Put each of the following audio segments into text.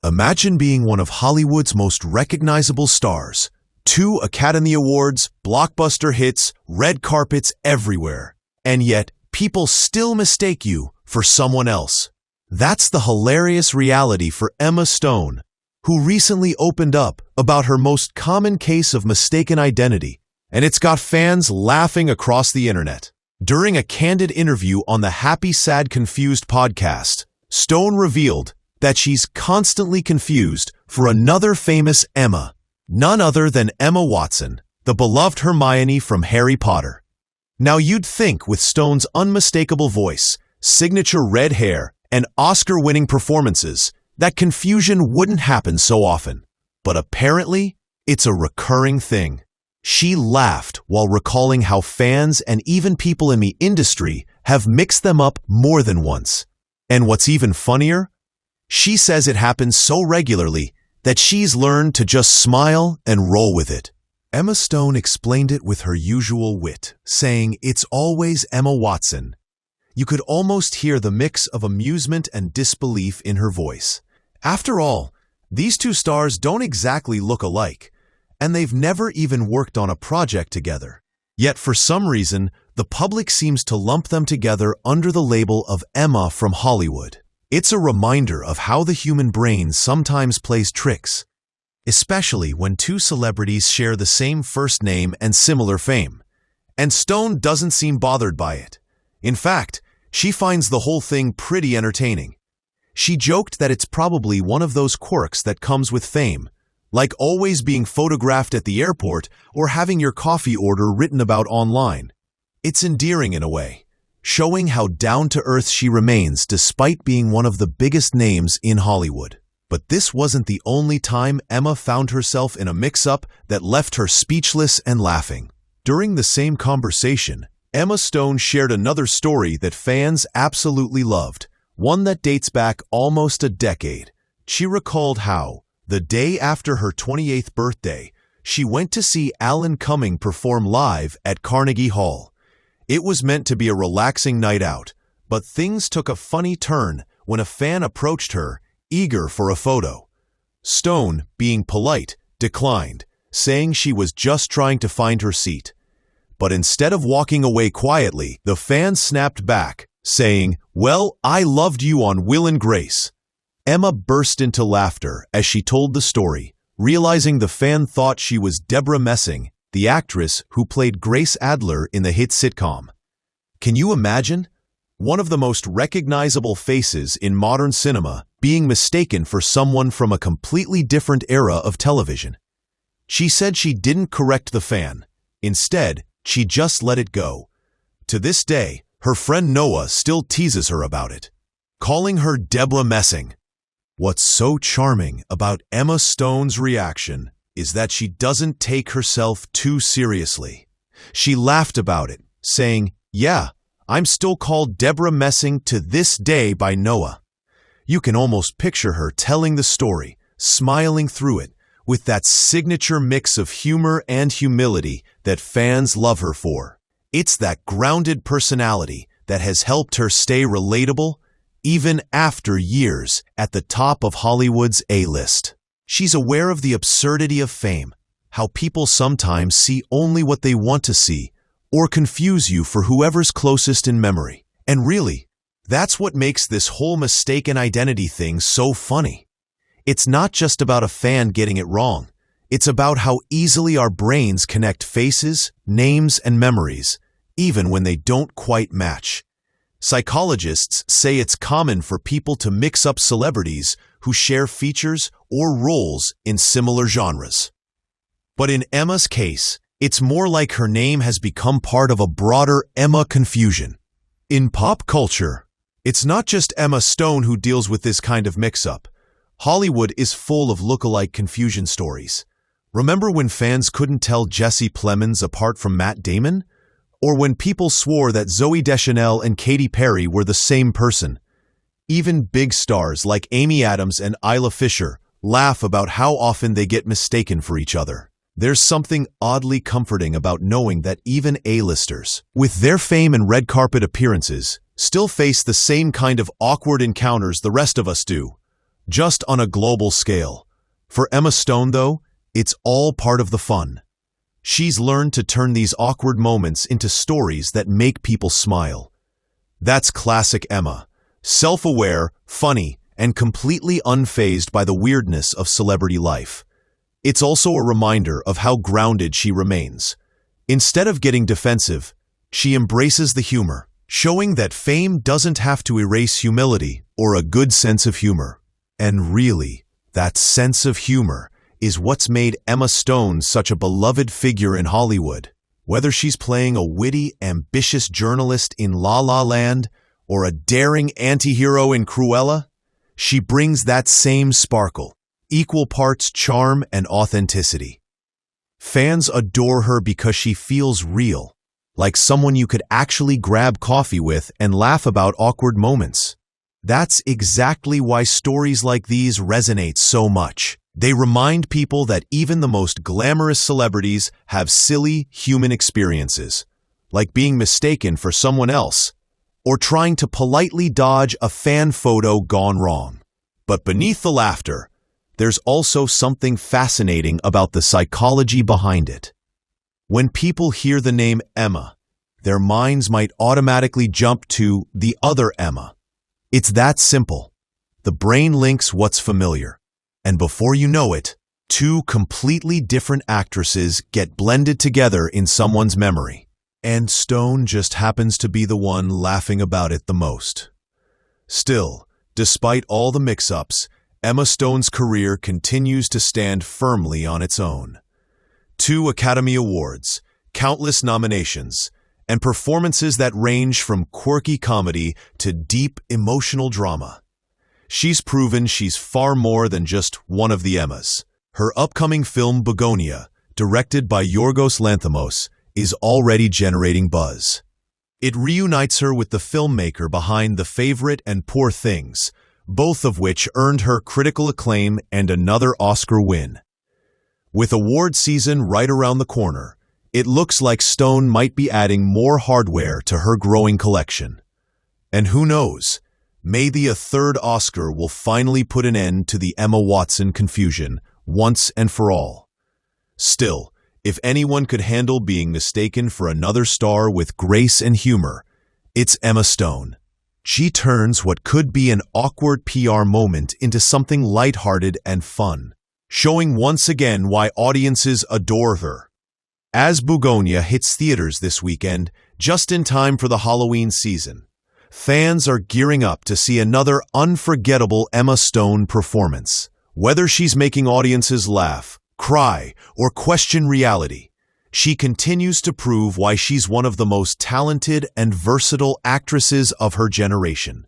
Imagine being one of Hollywood's most recognizable stars. 2 Academy Awards, blockbuster hits, red carpets everywhere. And yet, people still mistake you for someone else. That's the hilarious reality for Emma Stone, who recently opened up about her most common case of mistaken identity, and it's got fans laughing across the internet. During a candid interview on the Happy Sad Confused podcast, Stone revealed that she's constantly confused for another famous Emma, none other than Emma Watson, the beloved Hermione from Harry Potter. Now you'd think with Stone's unmistakable voice, signature red hair, and Oscar-winning performances, that confusion wouldn't happen so often. But apparently, it's a recurring thing. She laughed while recalling how fans and even people in the industry have mixed them up more than once. And what's even funnier? She says it happens so regularly that she's learned to just smile and roll with it. Emma Stone explained it with her usual wit, saying it's always Emma Watson. You could almost hear the mix of amusement and disbelief in her voice. After all, these 2 stars don't exactly look alike, and they've never even worked on a project together. Yet for some reason, the public seems to lump them together under the label of Emma from Hollywood. It's a reminder of how the human brain sometimes plays tricks, especially when 2 celebrities share the same first name and similar fame. And Stone doesn't seem bothered by it. In fact, she finds the whole thing pretty entertaining. She joked that it's probably one of those quirks that comes with fame, like always being photographed at the airport or having your coffee order written about online. It's endearing in a way, showing how down-to-earth she remains despite being one of the biggest names in Hollywood. But this wasn't the only time Emma found herself in a mix-up that left her speechless and laughing. During the same conversation, Emma Stone shared another story that fans absolutely loved, one that dates back almost a decade. She recalled how, the day after her 28th birthday, she went to see Alan Cumming perform live at Carnegie Hall. It was meant to be a relaxing night out, but things took a funny turn when a fan approached her, eager for a photo. Stone, being polite, declined, saying she was just trying to find her seat. But instead of walking away quietly, the fan snapped back, saying, "Well, I loved you on Will and Grace." Emma burst into laughter as she told the story, realizing the fan thought she was Deborah Messing, the actress who played Grace Adler in the hit sitcom. Can you imagine? One of the most recognizable faces in modern cinema being mistaken for someone from a completely different era of television. She said she didn't correct the fan. Instead, she just let it go. To this day, her friend Noah still teases her about it, calling her Deborah Messing. What's so charming about Emma Stone's reaction is that she doesn't take herself too seriously. She laughed about it, saying, "Yeah, I'm still called Deborah Messing to this day by Noah." You can almost picture her telling the story, smiling through it, with that signature mix of humor and humility that fans love her for. It's that grounded personality that has helped her stay relatable, even after years at the top of Hollywood's A-list. She's aware of the absurdity of fame, how people sometimes see only what they want to see, or confuse you for whoever's closest in memory. And really, that's what makes this whole mistaken identity thing so funny. It's not just about a fan getting it wrong. It's about how easily our brains connect faces, names, and memories, even when they don't quite match. Psychologists say it's common for people to mix up celebrities who share features or roles in similar genres. But in Emma's case, it's more like her name has become part of a broader Emma confusion. In pop culture, it's not just Emma Stone who deals with this kind of mix-up. Hollywood is full of look-alike confusion stories. Remember when fans couldn't tell Jesse Plemons apart from Matt Damon? Or when people swore that Zooey Deschanel and Katy Perry were the same person? Even big stars like Amy Adams and Isla Fisher laugh about how often they get mistaken for each other. There's something oddly comforting about knowing that even A-listers, with their fame and red carpet appearances, still face the same kind of awkward encounters the rest of us do. just on a global scale. For Emma Stone, though, it's all part of the fun. She's learned to turn these awkward moments into stories that make people smile. That's classic Emma. Self-aware, funny, and completely unfazed by the weirdness of celebrity life. It's also a reminder of how grounded she remains. Instead of getting defensive, she embraces the humor, showing that fame doesn't have to erase humility or a good sense of humor. And really, that sense of humor is what's made Emma Stone such a beloved figure in Hollywood. Whether she's playing a witty, ambitious journalist in La La Land or a daring anti-hero in Cruella, she brings that same sparkle, equal parts charm and authenticity. Fans adore her because she feels real, like someone you could actually grab coffee with and laugh about awkward moments. That's exactly why stories like these resonate so much. They remind people that even the most glamorous celebrities have silly human experiences, like being mistaken for someone else, or trying to politely dodge a fan photo gone wrong. But beneath the laughter, there's also something fascinating about the psychology behind it. When people hear the name Emma, their minds might automatically jump to the other Emma. It's that simple. The brain links what's familiar, and before you know it, two completely different actresses get blended together in someone's memory. And Stone just happens to be the one laughing about it the most. Still, despite all the mix-ups, Emma Stone's career continues to stand firmly on its own. 2 Academy Awards, countless nominations, and performances that range from quirky comedy to deep emotional drama. She's proven she's far more than just one of the Emmas. Her upcoming film Begonia, directed by Yorgos Lanthimos, is already generating buzz. It reunites her with the filmmaker behind The Favorite and Poor Things, both of which earned her critical acclaim and another Oscar win. With award season right around the corner, it looks like Stone might be adding more hardware to her growing collection. And who knows, maybe a 3rd Oscar will finally put an end to the Emma Watson confusion once and for all. Still, if anyone could handle being mistaken for another star with grace and humor, it's Emma Stone. She turns what could be an awkward PR moment into something lighthearted and fun, showing once again why audiences adore her. As Begonia hits theaters this weekend, just in time for the Halloween season, fans are gearing up to see another unforgettable Emma Stone performance. Whether she's making audiences laugh, cry, or question reality, she continues to prove why she's one of the most talented and versatile actresses of her generation.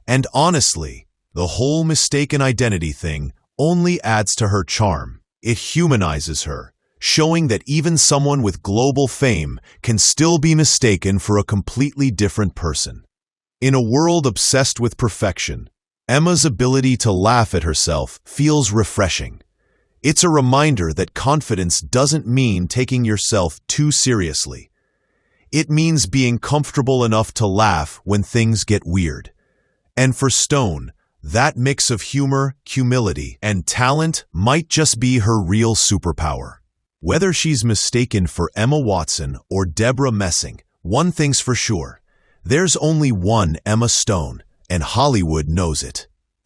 And honestly, the whole mistaken identity thing only adds to her charm. It humanizes her, showing that even someone with global fame can still be mistaken for a completely different person. In a world obsessed with perfection, Emma's ability to laugh at herself feels refreshing. It's a reminder that confidence doesn't mean taking yourself too seriously. It means being comfortable enough to laugh when things get weird. And for Stone, that mix of humor, humility, and talent might just be her real superpower. Whether she's mistaken for Emma Watson or Deborah Messing, one thing's for sure: there's only one Emma Stone, and Hollywood knows it.